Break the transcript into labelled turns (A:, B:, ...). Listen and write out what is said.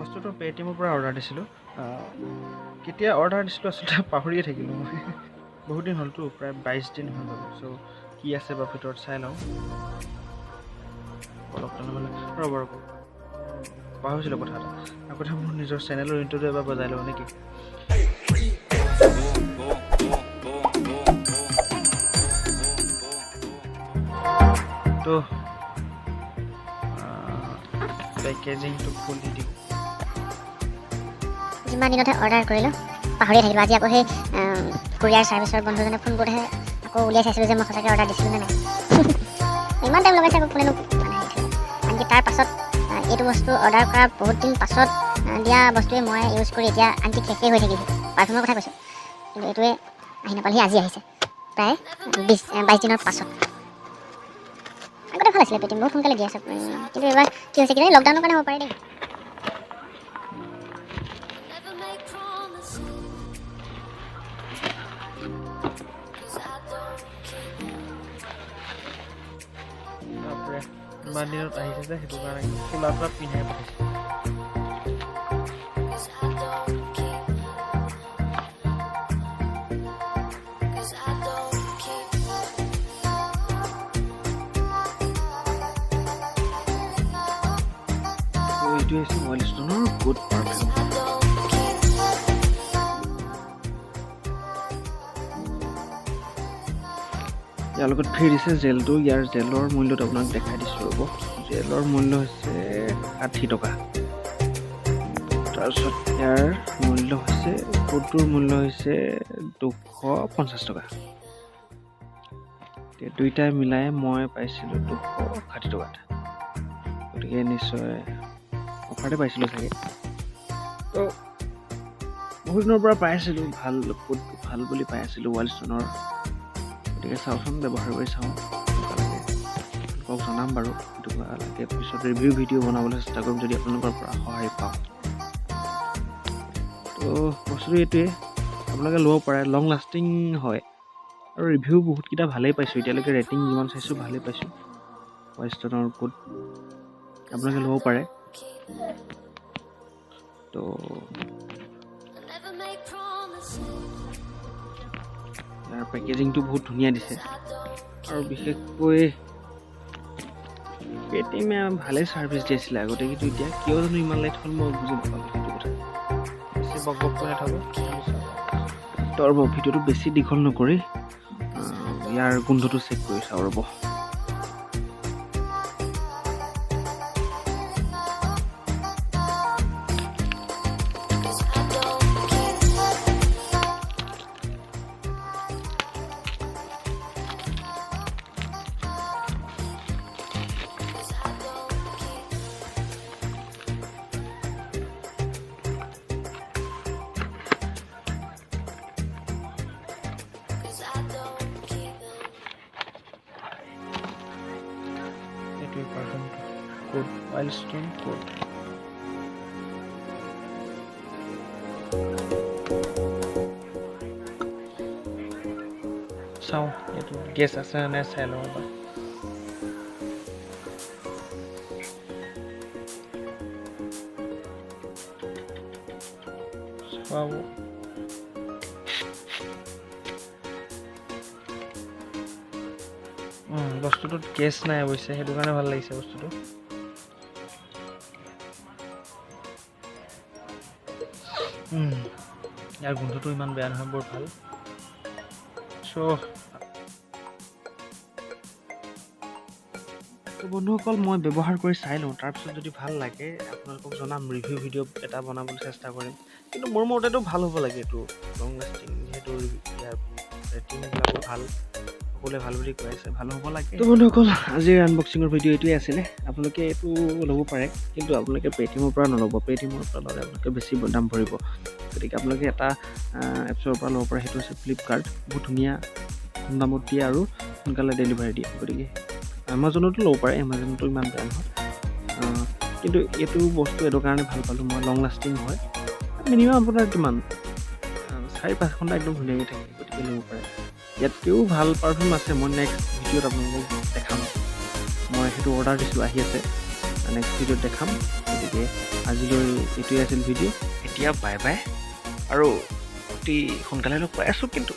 A: বস্তুটো পেটিএমৰ পৰা অৰ্ডাৰ দিছিলোঁ কেতিয়া অৰ্ডাৰ দিছিলোঁ আচলতে পাহৰিয়ে থাকিলোঁ মই বহুত দিন হ'লতো প্ৰায় 22 দিন হৈ গ'ল চ' কি আছে বা ভিতৰত চাই লওঁ অলপ মানে ৰ'ব পাহৰিছিলোঁ কথা এটা আগতে মোৰ নিজৰ চেনেলৰ ইণ্ট্ৰ'টো এবাৰ বজাই লওঁ নেকি তো পেকেজিংটো খুলি দিওঁ
B: যিমান দিনতে অৰ্ডাৰ কৰিলোঁ পাহৰিয়ে থাকিলোঁ আজি আকৌ সেই কুৰিয়াৰ ছাৰ্ভিচৰ বন্ধুজনে ফোন কৰোঁতেহে আকৌ উলিয়াই চাইছিলোঁ যে মই সঁচাকৈ অৰ্ডাৰ দিছিলোঁ নে নাই ইমান টাইম লগাইছে আকৌ কোনেনো মানে আনকি তাৰ পাছত এইটো বস্তু অৰ্ডাৰ কৰাৰ বহুত দিন পাছত দিয়া বস্তুৱে মই ইউজ কৰি এতিয়া আনকি শেষেই হৈ থাকিলোঁ পাৰফিউমৰ কথা কৈছোঁ কিন্তু এইটোৱে আহি নাপালেহি আজি আহিছে প্ৰায় 22 দিনৰ পাছত আগতে ভাল আছিলে পেটিএম বহুত সোনকালে দি আছে কিন্তু এবাৰ কি হৈছে কিজানি লকডাউনৰ কাৰণে হ'ব পাৰে দেই
A: বাপৰে ইমান দিনত আহিছে যে সেইটো কাৰণে চোলা তোলা পিন্ধাই পঠাইছে এইটো হৈছে ৱাইল্ড ষ্টোনৰ গুড পাৰফিউম ইয়াৰ লগত ফ্ৰী দিছে জেলটো ইয়াৰ জেলৰ মূল্যটো আপোনাক দেখাই দিছোঁ ৰ'ব জেলৰ মূল্য হৈছে 60 টকা তাৰপিছত ইয়াৰ মূল্য হৈছে কোডটোৰ মূল্য হৈছে 250 টকা দুইটাই মিলাই মই পাইছিলোঁ 260 টকাত গতিকে নিশ্চয় অফাৰতে পাইছিলোঁ চাগে তো বহুত দিনৰ পৰা পাই আছিলোঁ ভাল কোডটো ভাল বুলি পাই আছিলোঁ ৱাইল্ড ষ্টোনৰ গতিকে চাওঁচোন ব্যৱহাৰ কৰি চাওঁ আপোনালোকক জনাম বাৰু সেইটো লাগে পিছত ৰিভিউ ভিডিঅ' বনাবলৈ চেষ্টা কৰিম যদি আপোনালোকৰ পৰা সহায় পাওঁ তো বস্তুটো এইটোৱে আপোনালোকে ল'ব পাৰে লং লাষ্টিং হয় আৰু ৰিভিউ বহুতকেইটা ভালেই পাইছোঁ এতিয়ালৈকে ৰেটিং যিমান চাইছোঁ ভালেই পাইছোঁ ৱাইল্ড ষ্টোনৰ কোড আপোনালোকে ল'ব পাৰে তো ইয়াৰ পেকেজিংটো বহুত ধুনীয়া দিছে আৰু বিশেষকৈ পেটিএমে ভালেই ছাৰ্ভিচ দিছিলে আগতে কিন্তু এতিয়া কিয় জানো ইমান লেট হ'ল মই বুজি নাপালোঁ সেইটো কথা বেছি বক কৰি নাথাকোঁ তো ৰ'ব ভিডিঅ'টো বেছি দীঘল নকৰি ইয়াৰ গোন্ধটো চেক কৰি চাওঁ ৰ'ব কোড ৱাইল্ড ষ্টোন কোড চাওঁ এইটো গেছ আছে নে চাই লওঁ এবাৰ চাওঁ বস্তুটোত গেছ নাই অৱশ্যে সেইটো কাৰণে ভাল লাগিছে বস্তুটো ইয়াৰ গোন্ধটো ইমান বেয়া নহয় বৰ ভাল তো বন্ধুসকল মই ব্যৱহাৰ কৰি চাই লওঁ তাৰপিছত যদি ভাল লাগে আপোনালোকক জনাম ৰিভিউ ভিডিঅ' এটা বনাবলৈ চেষ্টা কৰিম কিন্তু মোৰ মতেতো ভাল হ'ব লাগে এইটো লং লাষ্টিং যিহেতু ইয়াৰ ৰেটিংবিলাকো ভাল সকলোৱে ভাল বুলি কৈ আছে ভাল হ'ব লাগে তো বন্ধুসকল আজিৰ আনবক্সিঙৰ ভিডিঅ' এইটোৱে আছিলে আপোনালোকে এইটো ল'ব পাৰে কিন্তু আপোনালোকে পেটিএমৰ পৰা নল'ব পেটিএমৰ পৰা ল'লে আপোনালোকে বেছি দাম ভৰিব গতিকে আপোনালোকে এটা এপছৰ পৰা ল'ব পাৰে সেইটো হৈছে ফ্লিপকাৰ্ট বহুত ধুনীয়া কম দামত দিয়ে আৰু সোনকালে ডেলিভাৰী দিয়ে গতিকে এমাজনতো ল'ব পাৰে এমাজনতো ইমান বেয়া নহয় কিন্তু এইটো বস্তু এইটো কাৰণে ভাল পালোঁ মই লং লাষ্টিং হয় মিনিমাম আপোনাৰ কিমান 4-5 ঘণ্টা একদম ধুনীয়াকৈ থাকে গতিকে ল'ব পাৰে ইয়াতকৈও ভাল পাৰফিউম আছে মই নেক্সট ভিডিঅ'ত আপোনালোকক দেখাম মই সেইটো অৰ্ডাৰ দিছিলোঁ আহি আছে নেক্সট ভিডিঅ'ত দেখাম গতিকে আজিলৈ এইটোৱে আছিল ভিডিঅ'। এতিয়া বাই বাই, আৰু অতি সোনকালে লগ পাই আছোঁ কিন্তু